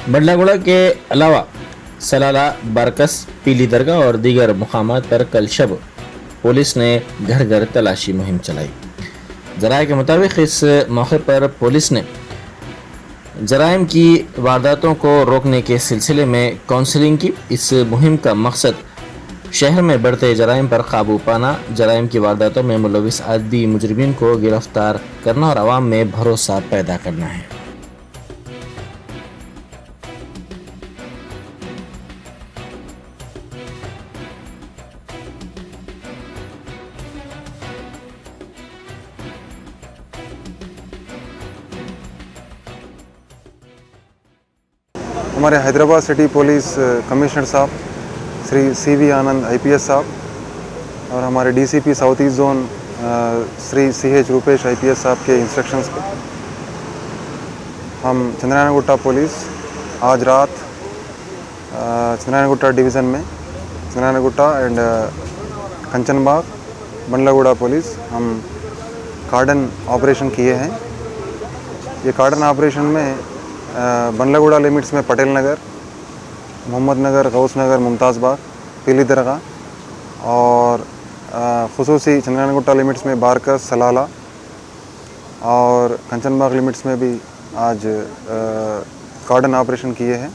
बंडलागुड़ा के अलावा सलाला, बारकस, पीली दरगाह और दीगर मुकामात पर कल शब पुलिस ने घर घर तलाशी मुहिम चलाई। जराये के मुताबिक इस मौके पर पुलिस ने जराइम की वारदातों को रोकने के सिलसिले में काउंसलिंग की। इस मुहिम का मकसद शहर में बढ़ते जराइम पर काबू पाना, जराइम की वारदातों में मुलविस आदि मुजरिमीन को गिरफ्तार करना और आवाम में भरोसा पैदा करना है। हमारे हैदराबाद सिटी पुलिस कमिश्नर साहब श्री CV आनंद IPS साहब और हमारे DCP south east zone Shri CH Rupesh IPS साहब के इंस्ट्रक्शंस पे हम चंद्रनारायण पुलिस आज रात चंद्रनारायण डिवीज़न में चंद्रनारायण एंड कंचनबाग बंडलागुड़ा पुलिस हम कार्डन ऑपरेशन किए हैं। ये कार्डन ऑपरेशन में बंडलागुड़ा लिमिट्स में पटेल नगर, मोहम्मद नगर, गौस नगर, मुमताज़ बाग, पीली दरगाह और खुसूसी चंद्रनारायण लिमिट्स में बारकस, सलाला और कंचनबाग लिमिट्स में भी आज कार्डन ऑपरेशन किए हैं।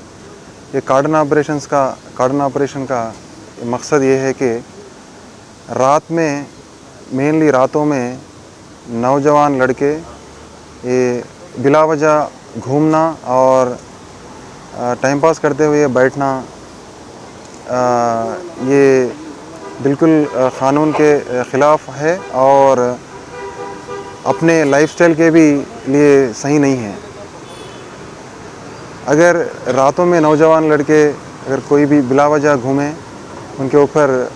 ये कार्डन ऑपरेशन का मकसद ये है कि रात में मेनली रातों में नौजवान लड़के ये बिला वजह घूमना और टाइम पास करते हुए बैठना ये बिल्कुल क़ानून के ख़िलाफ़ है और अपने लाइफस्टाइल के भी लिए सही नहीं है। अगर रातों में नौजवान लड़के अगर कोई भी बिला वजह घूमें, उनके ऊपर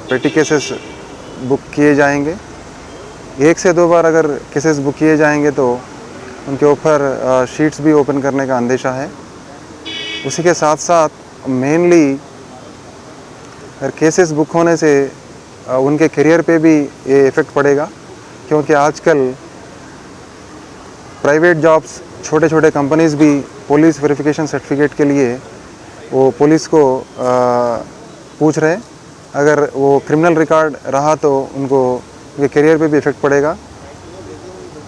पेटी केसेस बुक किए जाएंगे। 1 से 2 बार अगर केसेस बुक किए जाएंगे तो उनके ऊपर शीट्स भी ओपन करने का अंदेशा है। उसी के साथ साथ मेनली अगर केसेस बुक होने से उनके करियर पे भी ये इफ़ेक्ट पड़ेगा, क्योंकि आजकल प्राइवेट जॉब्स छोटे छोटे कंपनीज़ भी पुलिस वेरिफिकेशन सर्टिफिकेट के लिए वो पुलिस को पूछ रहे। अगर वो क्रिमिनल रिकॉर्ड रहा तो उनके करियर पे भी इफ़ेक्ट पड़ेगा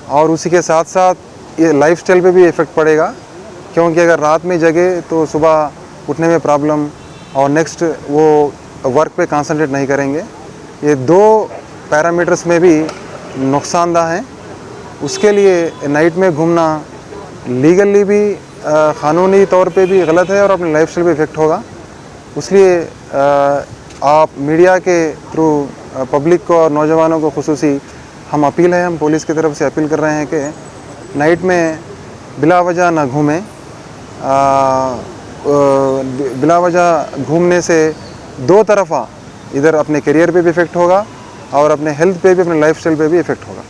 और उसी के साथ साथ ये लाइफस्टाइल पे भी इफ़ेक्ट पड़ेगा, क्योंकि अगर रात में जगे तो सुबह उठने में प्रॉब्लम और नेक्स्ट वो वर्क पे कंसंट्रेट नहीं करेंगे। ये 2 पैरामीटर्स में भी नुकसानदा हैं। उसके लिए नाइट में घूमना लीगली भी क़ानूनी तौर पे भी गलत है और अपने लाइफस्टाइल पे इफ़ेक्ट होगा। इसलिए आप मीडिया के थ्रू पब्लिक को और नौजवानों को खुसूसी हम पुलिस की तरफ से अपील कर रहे हैं कि नाइट में बिला वजह ना घूमें। बिला वजह घूमने से 2 तरफ़ा इधर अपने करियर पे भी इफ़ेक्ट होगा और अपने हेल्थ पे भी, अपने लाइफस्टाइल पे भी इफ़ेक्ट होगा।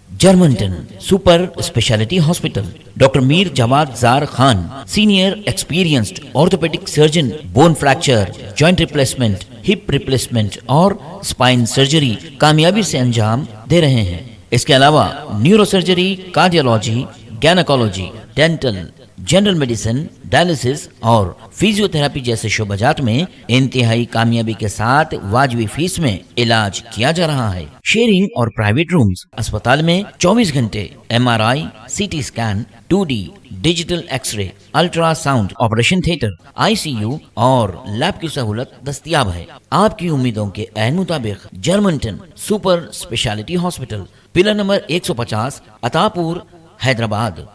जर्मनटन super speciality hospital, doctor Mir Jawad Zar Khan, senior experienced orthopaedic surgeon, bone fracture, joint replacement, hip replacement और स्पाइन सर्जरी कामयाबी से अंजाम दे रहे हैं। इसके अलावा neuro surgery, cardiology, gynaecology, dental, general medicine, dialysis और फिजियोथेरेपी जैसे शोबाजात में इंतहाई कामयाबी के साथ वाजबी फीस में इलाज किया जा रहा है। शेयरिंग और प्राइवेट रूम्स, अस्पताल में 24 घंटे MRI, CT scan, 2D digital x-ray, ultrasound, operation theatre, ICU और लैब की सहूलत दस्तयाब है। आपकी उम्मीदों के ऐन मुताबिक Germanten super speciality hospital, pillar number 150, Attapur, Hyderabad.